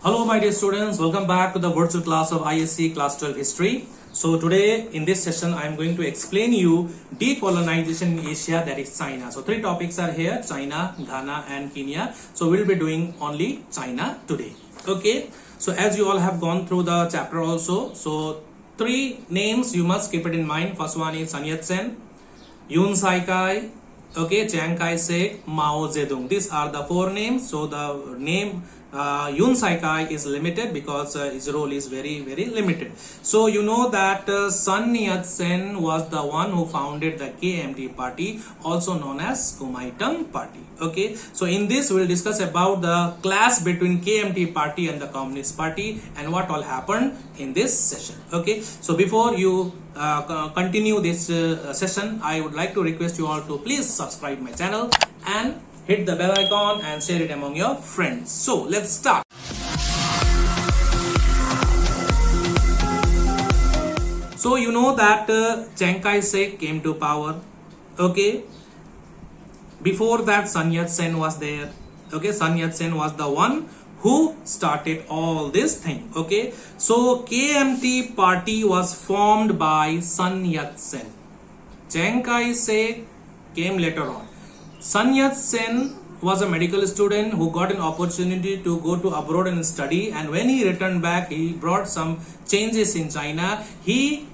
Hello my dear students, welcome back to the virtual class of ISC class 12 history. So today in this session I am going to explain you decolonization in Asia, that is China. So three topics are here: China, Ghana and Kenya. So we will be doing only China today. Okay, so as you all have gone through the chapter also, so three names you must keep it in mind. First one is Sun Yat-sen, Yoon Sai-kai, okay, Chiang Kai-shek, Mao Zedong. These are the four names. So the name Yoon Sai-kai is limited because his role is very limited. So you know that Sun Yat-sen was the one who founded the KMT party, also known as Kuomintang party. Okay, so in this we will discuss about the clash between KMT party and the Communist party and what all happened in this session. Okay, so before you continue this session, I would like to request you all to please subscribe my channel and hit the bell icon and share it among your friends. So let's start. So you know that Chiang Kai-shek came to power. Okay, before that Sun Yat-sen was there. Okay, Sun Yat-sen was the one who started all this thing. Okay, so KMT party was formed by Sun Yat-sen. Chiang Kai-shek came later on. Sun Yat-sen was a medical student who got an opportunity to go to abroad and study, and when he returned back he brought some changes in China. He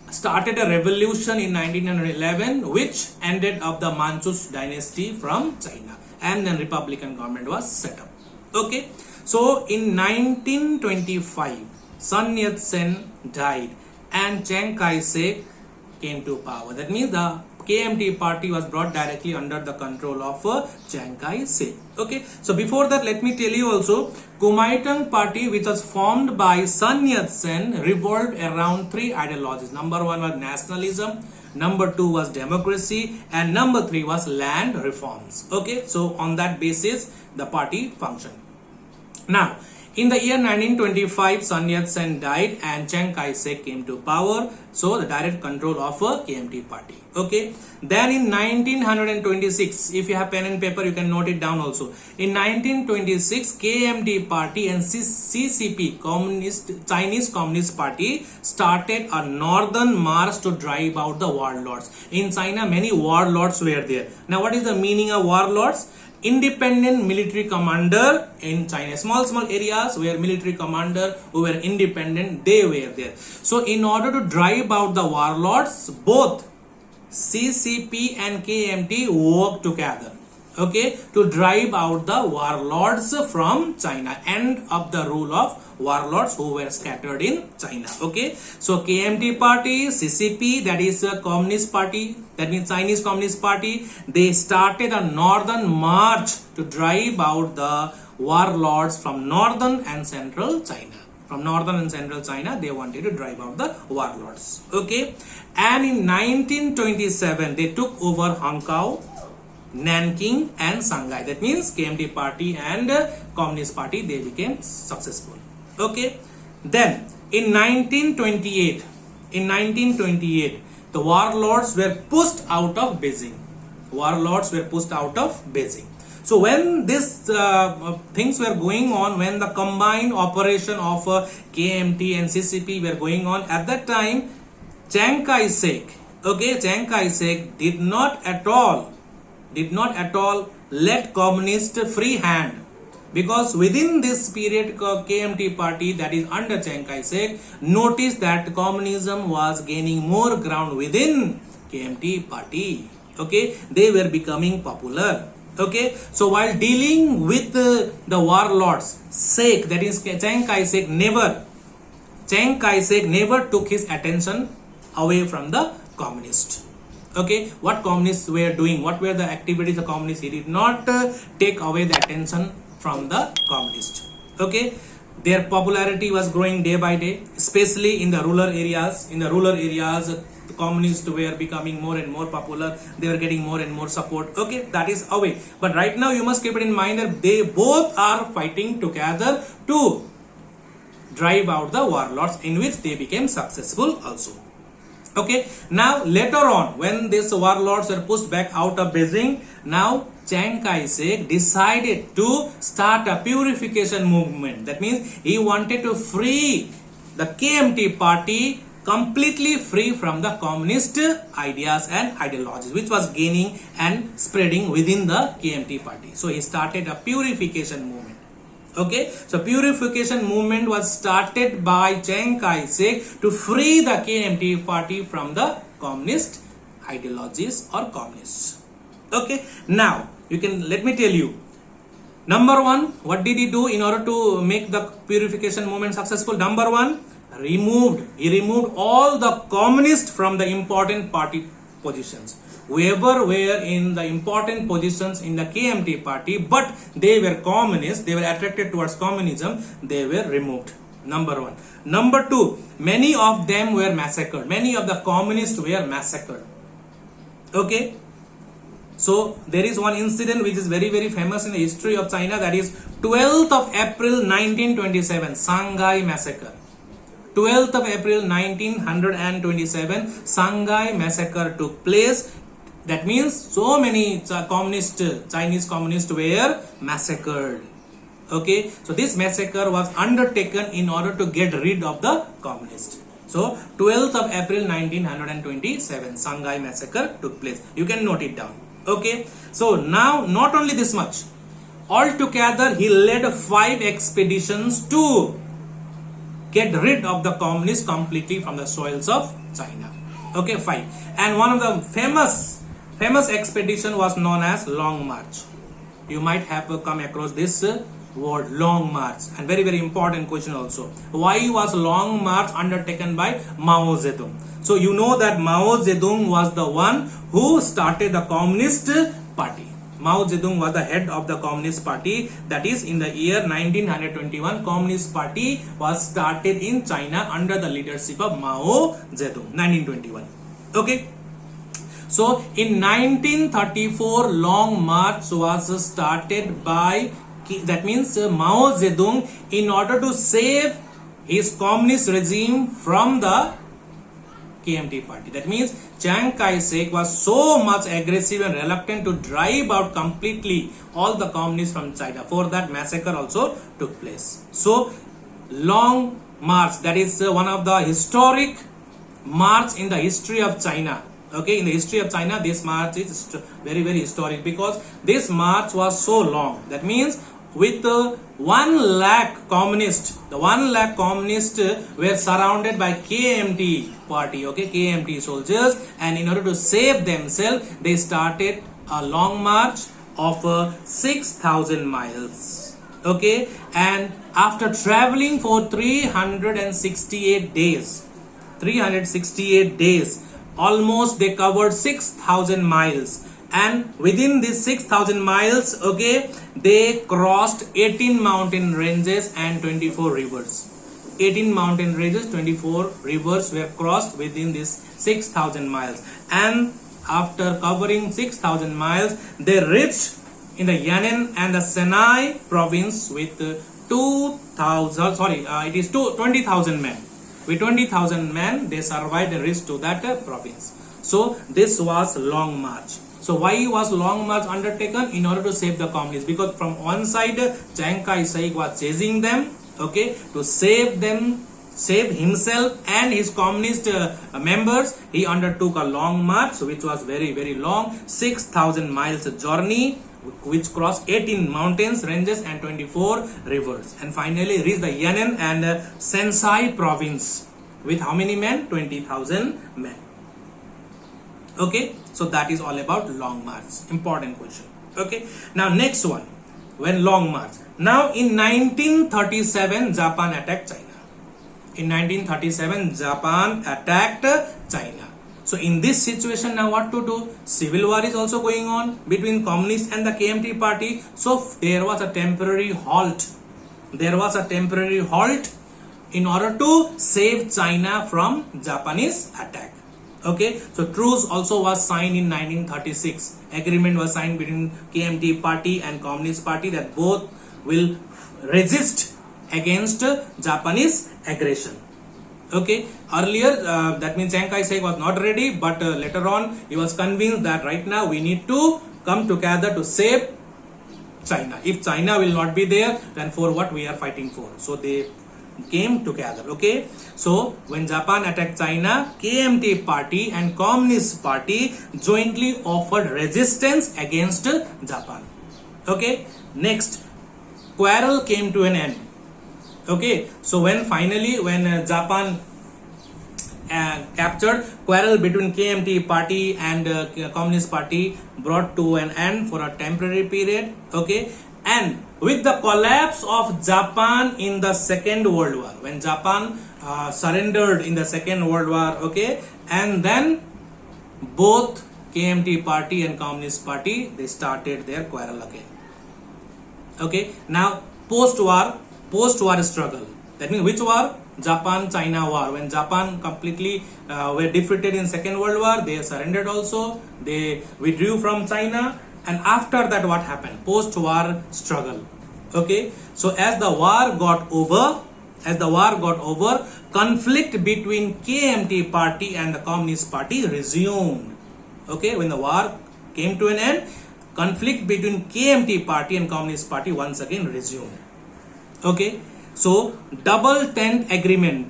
started a revolution in 1911 which ended up the Manchu dynasty from China, and then Republican government was set up. Okay, so in 1925 Sun Yat-sen died and Chiang Kai-shek came to power. That means the KMT party was brought directly under the control of Chiang Kai-shek. Okay, so before that let me tell you also, Kuomintang party, which was formed by Sun Yat-sen, revolved around three ideologies. Number one was nationalism, number two was democracy, and number three was land reforms. Okay, so on that basis the party functioned. Now in the year 1925 Sun Yat-sen died and Chiang Kai-shek came to power, so the direct control of a KMT party. Okay, then in 1926, if you have pen and paper you can note it down also. In 1926 KMT party and CCP, Chinese Communist Party, started a northern march to drive out the warlords. In China many warlords were there. Now what is the meaning of warlords? Independent military commander in China. Small areas where military commander who were independent, they were there. So in order to drive out the warlords, both CCP and KMT worked together, okay, to drive out the warlords from China, end of the rule of warlords who were scattered in China. Okay, so KMT party, CCP, that is a communist party, that means Chinese Communist Party, they started a northern march to drive out the warlords from northern and central China. From northern and central China, they wanted to drive out the warlords. Okay, and in 1927 they took over Hankow, Nanking and Shanghai. That means KMT party and Communist Party, they became successful. Okay, then in 1928 the warlords were pushed out of Beijing. So when these things were going on, when the combined operation of KMT and CCP were going on, at that time Chiang Kai-shek did not at all let communist free hand, because within this period KMT party, that is under Chiang Kai-shek, noticed that communism was gaining more ground within KMT party. Okay, they were becoming popular. Okay, so while dealing with the warlords, that is Chiang Kai-shek never took his attention away from the communists. Okay, what communists were doing, what were the activities of communists, he did not take away the attention from the communists. Okay, their popularity was growing day by day, especially in the rural areas. The communists were becoming more and more popular, they were getting more and more support. Okay, that is away. But right now you must keep it in mind that they both are fighting together to drive out the warlords, in which they became successful also. Okay, now later on when these warlords were pushed back out of Beijing, now Chiang Kai-shek decided to start a purification movement. That means he wanted to free the KMT party completely free from the communist ideas and ideologies which was gaining and spreading within the KMT party. So he started a purification movement. Okay, so purification movement was started by Chiang Kai-shek to free the KMT party from the communist ideologies or communists. Okay, now you can let me tell you. Number one, what did he do in order to make the purification movement successful? Number one, he removed all the communists from the important party positions. Whoever were in the important positions in the KMT party, but they were communists, they were attracted towards communism, they were removed. Number one. Number two, many of them were massacred. Many of the communists were massacred. Okay. So there is one incident which is very famous in the history of China, that is 12th of April 1927, Shanghai massacre. 12th of April 1927, Shanghai massacre took place. That means so many Chinese communists were massacred. Okay, so this massacre was undertaken in order to get rid of the communists. So 12th of April 1927, Shanghai massacre took place. You can note it down. Okay, so now not only this much, altogether he led 5 expeditions to get rid of the communists completely from the soils of China. Okay, 5. And one of the famous expedition was known as Long March. You might have come across this word, Long March, and very important question also. Why was Long March undertaken by Mao Zedong? So you know that Mao Zedong was the one who started the Communist Party. Mao Zedong was the head of the Communist Party. That is, in the year 1921, Communist Party was started in China under the leadership of Mao Zedong. 1921. Okay. So in 1934, Long March was started by, that means Mao Zedong, in order to save his communist regime from the KMT party. That means Chiang Kai-shek was so much aggressive and reluctant to drive out completely all the communists from China. For that, massacre also took place. So Long March, that is one of the historic march in the history of China. Okay, in the history of China, this march is very historic because this march was so long. That means with 1 lakh communists, the 1 lakh communists were surrounded by KMT party, okay, KMT soldiers, and in order to save themselves, they started a long march of 6,000 miles. Okay, and after traveling for 368 days, almost they covered 6,000 miles, and within these 6,000 miles, okay, they crossed 18 mountain ranges and 24 rivers. 18 mountain ranges, 24 rivers were crossed within this 6,000 miles. And after covering 6,000 miles, they reached in the Yan'an and the Sinai province with 20,000 men. With 20,000 men, they survived and reached to that province. So this was Long March. So why was Long March undertaken? In order to save the communists, because from one side Chiang Kai-shek was chasing them, okay, to save them, save himself and his communist members. He undertook a long march which was very long, 6,000 miles journey, which crossed 18 mountains ranges and 24 rivers, and finally reached the Yan'an and Sensai province with how many men? 20,000 men. Okay, so that is all about Long March. Important question. Okay, now next one, when Long March. Now in 1937, Japan attacked China. In 1937, Japan attacked China. So in this situation, now what to do? Civil war is also going on between communists and the KMT party. So there was a temporary halt. There was a temporary halt in order to save China from Japanese attack. Okay, so truce also was signed in 1936. Agreement was signed between KMT party and Communist party that both will resist against Japanese aggression. Okay, earlier that means Chiang Kai-shek was not ready, but later on he was convinced that right now we need to come together to save China. If China will not be there, then for what we are fighting for? So they came together. Okay, so when Japan attacked China, KMT party and Communist party jointly offered resistance against Japan. Okay, next, quarrel came to an end. Okay, so when Japan captured, quarrel between KMT party and Communist party brought to an end for a temporary period. Okay, and with the collapse of Japan in the Second World War, when Japan surrendered in the Second World War, okay, and then both KMT party and Communist party, they started their quarrel again. Okay, now post-war struggle. That means which war? Japan-China war. When Japan completely were defeated in Second World War, they surrendered also. They withdrew from China. And after that, what happened? Post-war struggle. Okay, so as the war got over, conflict between KMT party and the Communist party resumed. Okay, when the war came to an end, conflict between KMT party and Communist party once again resumed. Okay, so double tenth agreement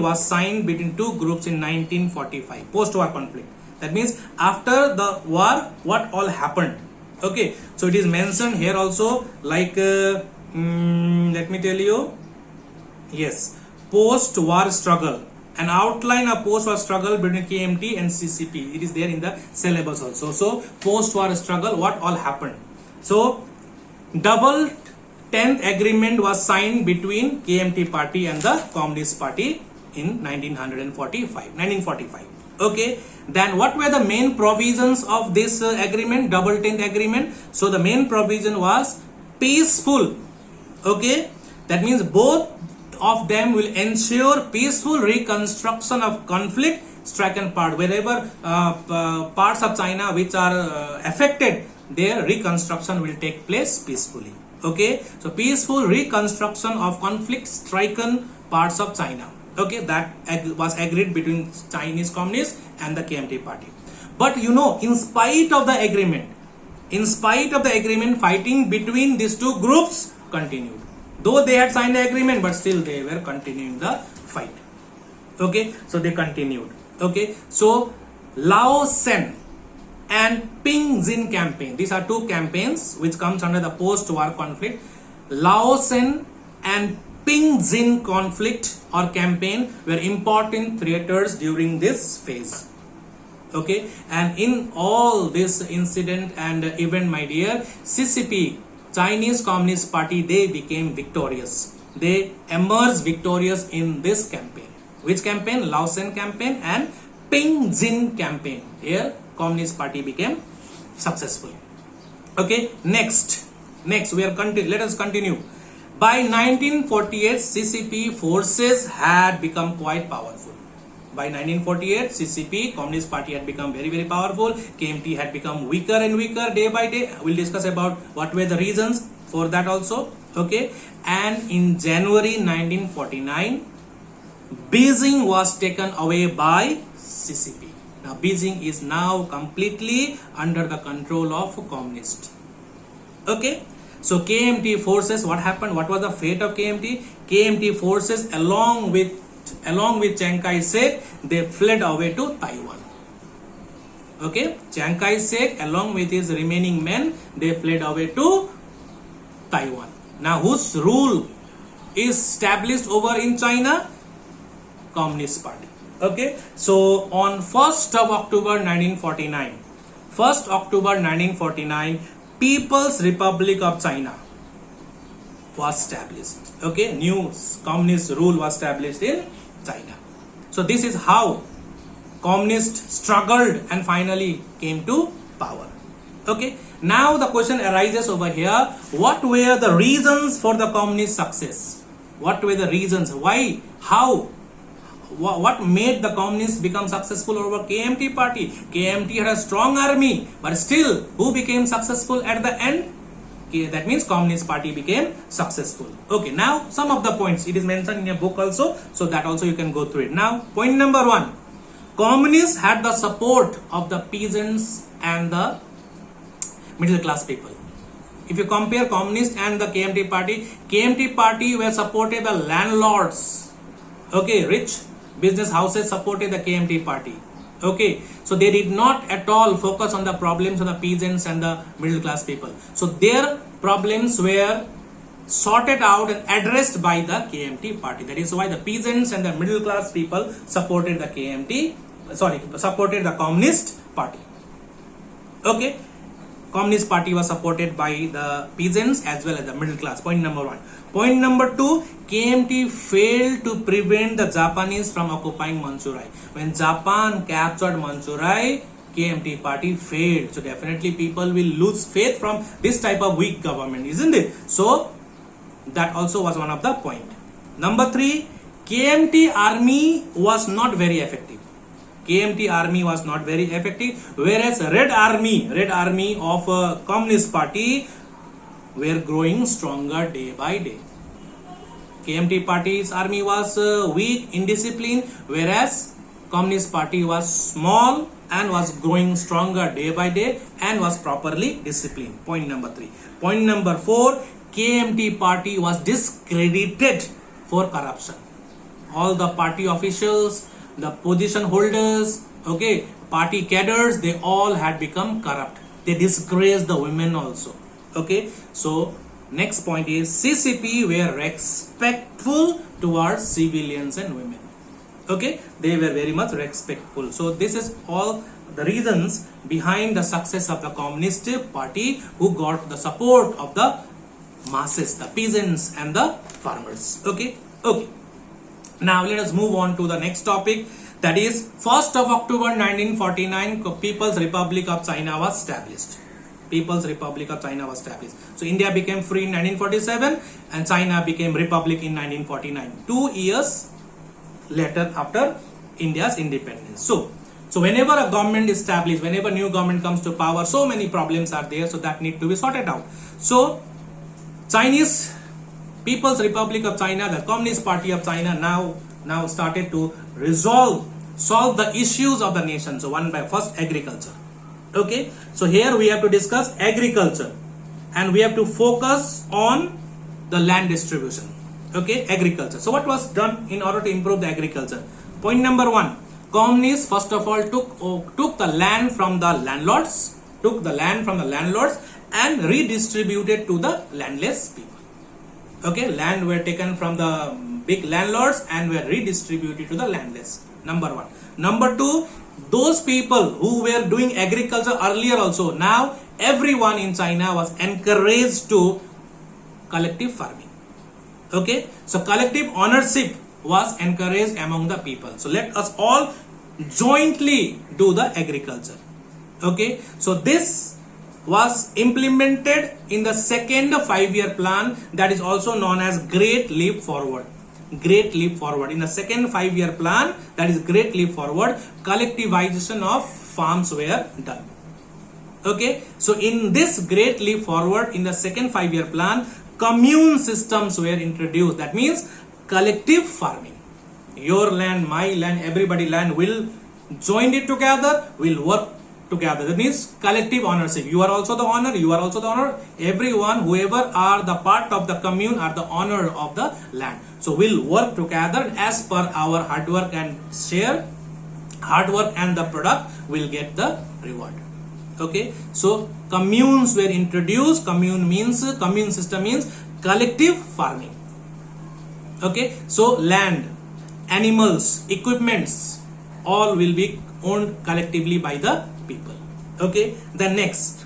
was signed between two groups in 1945, post-war conflict. That means after the war, what all happened? Okay, so it is mentioned here also, like let me tell you. Yes, post-war struggle, an outline of post-war struggle between KMT and CCP. It is there in the syllabus also. So post-war struggle, what all happened? So double 10th agreement was signed between KMT party and the Communist party in 1945. Okay, then what were the main provisions of this agreement, double 10th agreement? So the main provision was peaceful. Okay, that means both of them will ensure peaceful reconstruction of conflict stricken part. Wherever parts of China which are affected, their reconstruction will take place peacefully. Okay, so peaceful reconstruction of conflict stricken parts of China. Okay, that was agreed between Chinese Communists and the KMT party. But you know, in spite of the agreement, fighting between these two groups continued. Though they had signed the agreement, but still they were continuing the fight. Okay, so they continued. Okay, so Lao Sen and Ping Jin campaign, these are two campaigns which comes under the post-war conflict. Lao Sen and Ping Jin conflict or campaign were important theaters during this phase. Okay, and in all this incident and event, my dear, CCP, Chinese Communist Party, they became victorious. They emerged victorious in this campaign. Which campaign? Lao Sen campaign and Ping Jin campaign. Here Communist Party became successful. Okay, next we are let us continue. By 1948, CCP forces had become quite powerful. By 1948, CCP, Communist Party, had become very, very powerful. KMT had become weaker and weaker day by day. We'll discuss about what were the reasons for that also. Okay, and in January 1949, Beijing was taken away by CCP. Now Beijing is now completely under the control of communists. Okay, so KMT forces, what happened? What was the fate of KMT? KMT forces along with Chiang Kai-shek, they fled away to Taiwan. Okay, Chiang Kai-shek along with his remaining men, they fled away to Taiwan. Now whose rule is established over in China? Communist Party. Okay, so on 1st of October 1949, People's Republic of China was established. Okay, new communist rule was established in China. So this is how communists struggled and finally came to power. Okay, now the question arises over here, what were the reasons for the communist success? What were the reasons? Why? How? What made the communists become successful over KMT party? KMT had a strong army, but still, who became successful at the end? Okay, that means Communist Party became successful. Okay, now some of the points, it is mentioned in a book also, so that also you can go through it. Now, point number 1, communists had the support of the peasants and the middle class people. If you compare communist and the KMT party were supported the landlords. Okay, rich business houses supported the KMT party. Okay, so they did not at all focus on the problems of the peasants and the middle class people. So their problems were sorted out and addressed by the KMT party. That is why the peasants and the middle class people supported the supported the communist party. Okay, communist party was supported by the peasants as well as the middle class. Point number 1. Point number 2, KMT failed to prevent the Japanese from occupying Manchuria. When Japan captured Manchuria, KMT party failed. So definitely people will lose faith from this type of weak government, isn't it? So that also was one of the point. Number 3, KMT army was not very effective. KMT army was not very effective, whereas Red Army of Communist Party were growing stronger day by day. KMT party's army was weak, indisciplined, whereas Communist Party was small and was growing stronger day by day and was properly disciplined. Point number 3. Point number 4, KMT party was discredited for corruption. All the party officials, the position holders, okay, party cadres, they all had become corrupt. They disgraced the women also. Okay, so next point is CCP were respectful towards civilians and women. Okay, they were very much respectful. So this is all the reasons behind the success of the Communist Party, who got the support of the masses, the peasants and the farmers. Okay. Now let us move on to the next topic, that is 1st of October 1949 People's Republic of China was established. People's Republic of China was established. So India became free in 1947 and China became republic in 1949, 2 years later after India's independence. So whenever a government is established, whenever new government comes to power, so many problems are there, so that need to be sorted out. So Chinese People's Republic of China, the Communist Party of China now started to solve the issues of the nation. So one by first agriculture. Okay, so here we have to discuss agriculture and we have to focus on the land distribution. Okay, agriculture. So what was done in order to improve the agriculture? Point number 1, communists first of all took the land from the landlords, and redistributed to the landless people. Okay, land were taken from the big landlords and were redistributed to the landless. Number 1. Number 2, those people who were doing agriculture earlier also, now everyone in China was encouraged to collective farming. Okay, so collective ownership was encouraged among the people. So let us all jointly do the agriculture. Okay, so this was implemented in the second 5-year plan, that is also known as Great Leap Forward. Great Leap Forward. In the second 5-year plan, that is Great Leap Forward, collectivization of farms were done. Okay, so in this Great Leap Forward, in the second 5-year plan, commune systems were introduced. That means collective farming. Your land, my land, everybody land will join it together, will work together. That means collective ownership. You are also the owner, you are also the owner. Everyone, whoever are the part of the commune are the owner of the land. So we'll work together as per our hard work and share. Hard work and the product will get the reward. Okay, so communes were introduced. Commune system means collective farming. Okay, so land, animals, equipments, all will be owned collectively by the people. Okay, the next,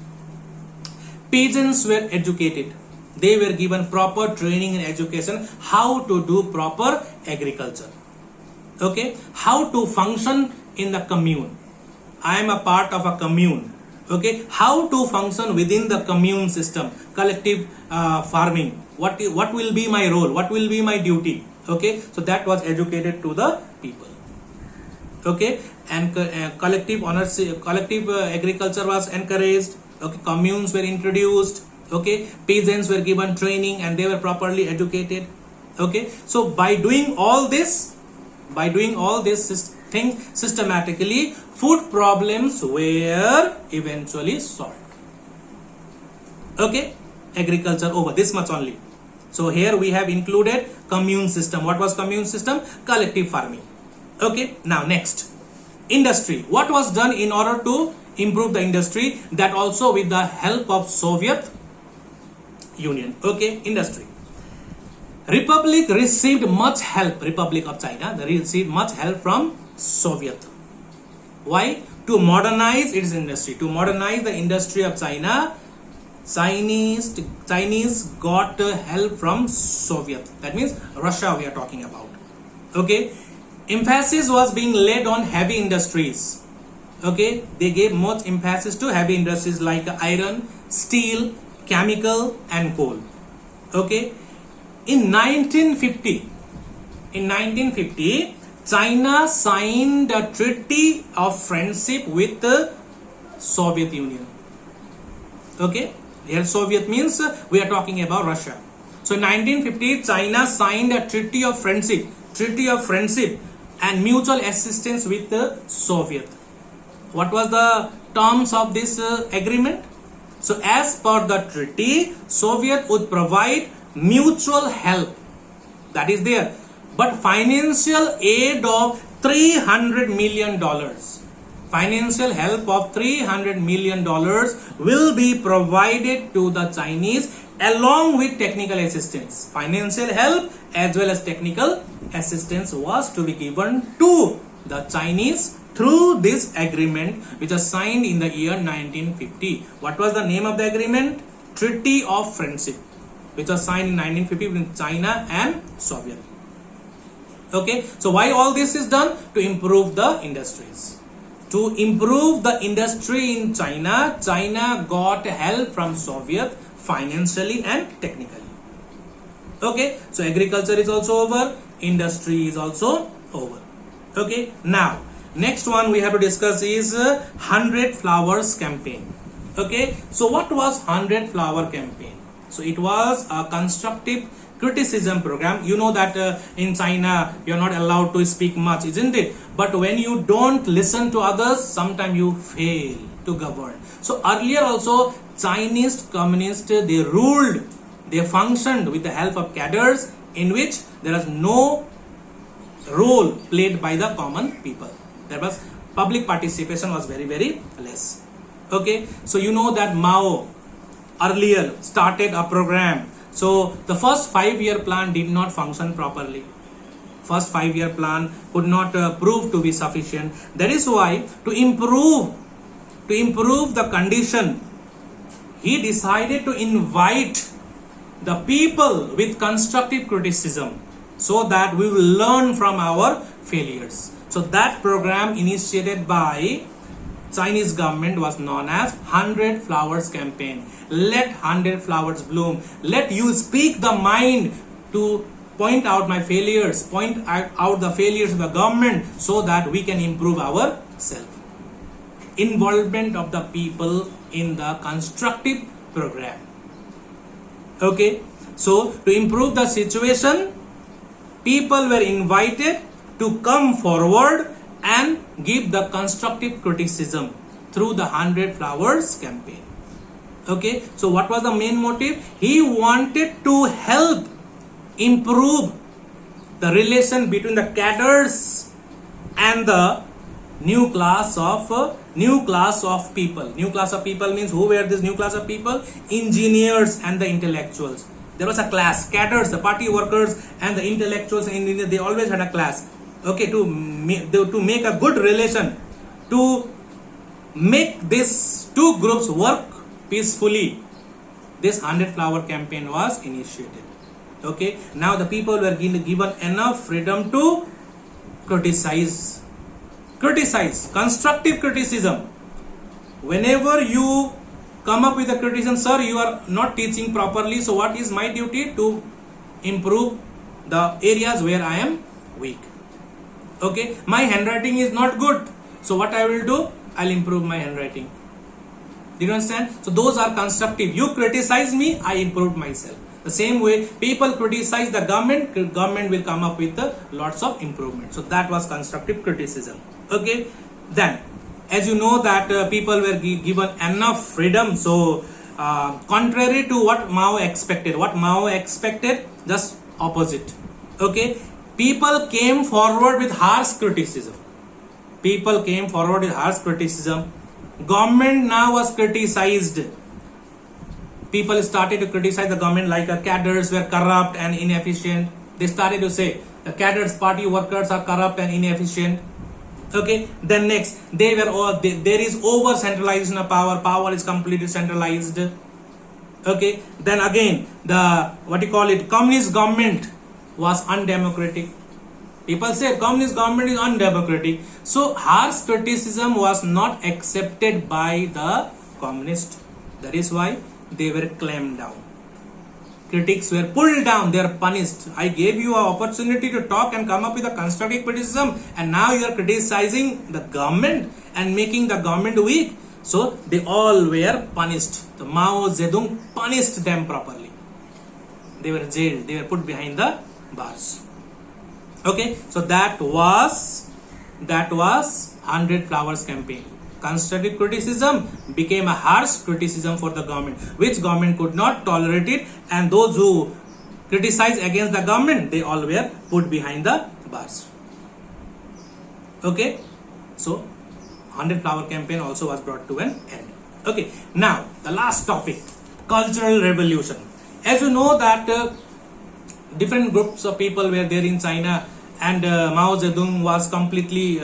peasants were educated. They were given proper training and education how to do proper agriculture. Okay, how to function in the commune. I am a part of a commune. Okay, how to function within the commune system, collective farming. What will be my role? What will be my duty? Okay, so that was educated to the people. Okay, and collective ownership, collective agriculture was encouraged. Okay, communes were introduced. Okay, peasants were given training and they were properly educated. Okay, so by doing all this thing systematically, food problems were eventually solved. Okay, agriculture over, this much only. So here we have included commune system. What was commune system? Collective farming. Okay, now next, industry. What was done in order to improve the industry? That also with the help of Soviet Union. Okay, industry. Republic received much help. Republic of China, they received much help from Soviet. Why? To modernize its industry. To modernize the industry of China, Chinese got help from Soviet. That means Russia we are talking about. Okay, emphasis was being laid on heavy industries. Okay, they gave much emphasis to heavy industries like iron, steel, chemical and coal. Okay, in 1950, China signed a treaty of friendship with the Soviet Union. Okay, here Soviet means we are talking about Russia. So in 1950, China signed a treaty of friendship and mutual assistance with the Soviet. What was the terms of this agreement? So as per the treaty, Soviet would provide mutual help, that is there, but financial aid of $300 million. Financial help of $300 million will be provided to the Chinese along with technical assistance. Financial help as well as technical assistance was to be given to the Chinese through this agreement which was signed in the year 1950. What was the name of the agreement? Treaty of Friendship, which was signed in 1950 between China and Soviet. Okay, so why all this is done? To improve the industries. To improve the industry in China, China got help from Soviet financially and technically. Okay, so agriculture is also over, industry is also over. Okay, now next one we have to discuss is 100 Flowers campaign. Okay, so what was 100 Flower campaign? So it was a constructive criticism program. You know that in China you are not allowed to speak much, isn't it? But when you don't listen to others, sometimes you fail to govern. So earlier also Chinese communists, they ruled, they functioned with the help of cadres in which there was no role played by the common people. There was public participation was very less. Okay, so you know that Mao earlier started a program. So the first 5-year plan did not function properly. First 5-year plan could not prove to be sufficient. That is why to improve the condition, he decided to invite the people with constructive criticism so that we will learn from our failures. So that program initiated by Chinese government was known as 100 Flowers campaign. Let 100 flowers bloom. Let you speak the mind to point out my failures, point out the failures of the government so that we can improve ourselves. Involvement of the people in the constructive program. Okay, so to improve the situation, people were invited to come forward and give the constructive criticism through the 100 Flowers campaign. Okay, so what was the main motive? He wanted to help improve the relation between the cadres and the new class of people. New class of people means who were this new class of people? Engineers and the intellectuals. There was a class, cadres, the party workers and the intellectuals and engineers, they always had a class. Okay, to make a good relation, to make these two groups work peacefully, this 100 Flower campaign was initiated. Okay, now the people were given enough freedom to criticize, constructive criticism. Whenever you come up with a criticism, sir, you are not teaching properly, so what is my duty? To improve the areas where I am weak. Okay, my handwriting is not good, so what I will do? I'll improve my handwriting. Do you understand? So those are constructive. You criticize me, I improved myself. The same way people criticize the government will come up with lots of improvement. So that was constructive criticism. Okay, then as you know that people were given enough freedom, so contrary to what Mao expected. What Mao expected, just opposite. Okay, people came forward with harsh criticism. People came forward with harsh criticism. Government now was criticized. People started to criticize the government, like cadres were corrupt and inefficient. They started to say the cadres party workers are corrupt and inefficient. Okay, then next, there is over centralization of power. Power is completely centralized. Okay, then again, the communist government was undemocratic. People say communist government is undemocratic. So harsh criticism was not accepted by the communists. That is why they were clamped down. Critics were pulled down, they are punished. I gave you an opportunity to talk and come up with a constructive criticism, and now you are criticizing the government and making the government weak. So they all were punished. The Mao Zedong punished them properly. They were jailed, they were put behind the bars. Okay, so that was 100 Flowers campaign. Constructive criticism became a harsh criticism for the government, which government could not tolerate it, and those who criticized against the government, they all were put behind the bars. Okay, so 100 Flower campaign also was brought to an end. Okay, now the last topic, cultural revolution. As you know that different groups of people were there in China, and Mao Zedong was completely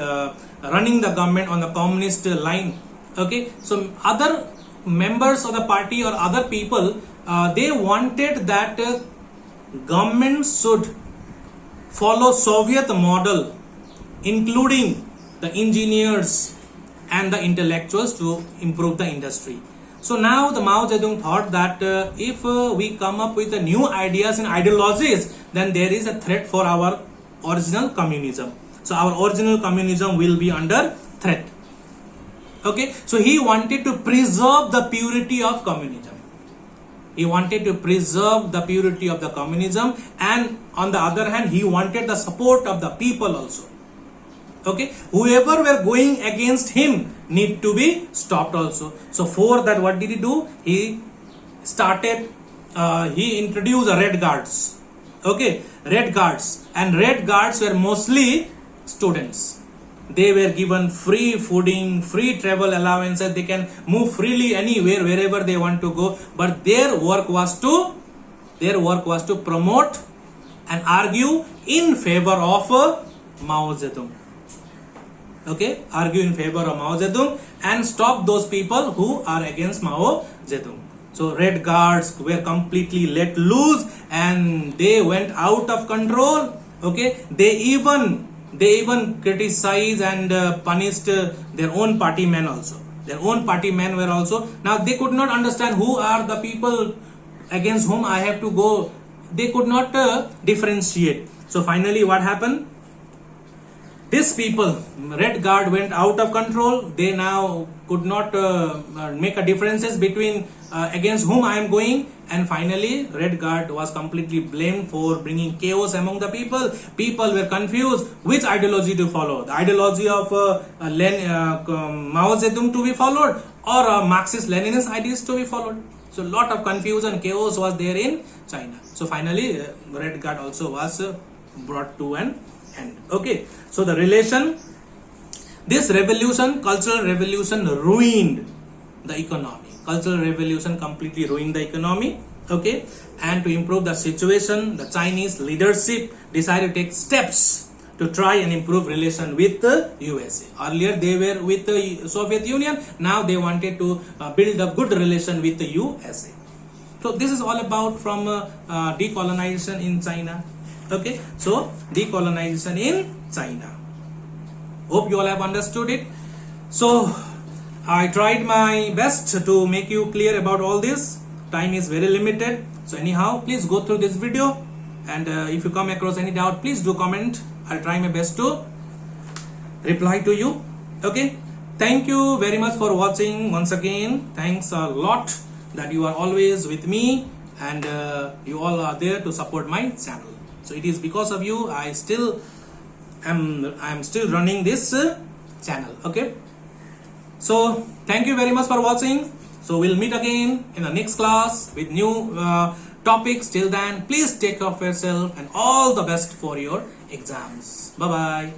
running the government on the communist line. Okay, so other members of the party or other people, they wanted that government should follow Soviet model, including the engineers and the intellectuals, to improve the industry. So now the Mao Zedong thought that if we come up with the new ideas and ideologies, then there is a threat for our original communism. So our original communism will be under threat. Okay, so he wanted to preserve the purity of communism. He wanted to preserve the purity of the communism, and on the other hand, he wanted the support of the people also. Okay, whoever were going against him need to be stopped also. So for that, what did he do? He introduced Red Guards. Okay, Red Guards, and Red Guards were mostly students. They were given free fooding, free travel allowances. They can move freely anywhere, wherever they want to go. But their work was to promote and argue in favor of Mao Zedong. Okay, argue in favor of Mao Zedong and stop those people who are against Mao Zedong. So Red Guards were completely let loose, and they went out of control. Okay, they even criticized and punished their own party men also. Their own party men were also, now they could not understand who are the people against whom I have to go. They could not differentiate. So finally what happened? These people, Red Guard, went out of control. They now could not make a differences between against whom I am going, and finally Red Guard was completely blamed for bringing chaos among the people. People were confused which ideology to follow, the ideology of Mao Zedong to be followed, or Marxist-Leninist ideas to be followed. So lot of confusion, chaos was there in China. So finally Red Guard also was brought to an end. Okay, so the relation, this revolution, cultural revolution, ruined the economy. Cultural revolution completely ruined the economy. Okay, and to improve the situation, the Chinese leadership decided to take steps to try and improve relation with the USA. Earlier they were with the Soviet Union. Now they wanted to build a good relation with the USA. So this is all about from decolonization in China. Okay, so decolonization in China. Hope you all have understood it. So I tried my best to make you clear about all this. Time is very limited. So anyhow, please go through this video, and if you come across any doubt, please do comment. I'll try my best to reply to you. Okay, thank you very much for watching once again. Thanks a lot that you are always with me, and you all are there to support my channel. So it is because of you I am still running this channel. Okay, so thank you very much for watching. So we'll meet again in the next class with new topics. Till then, please take care of yourself and all the best for your exams. Bye bye.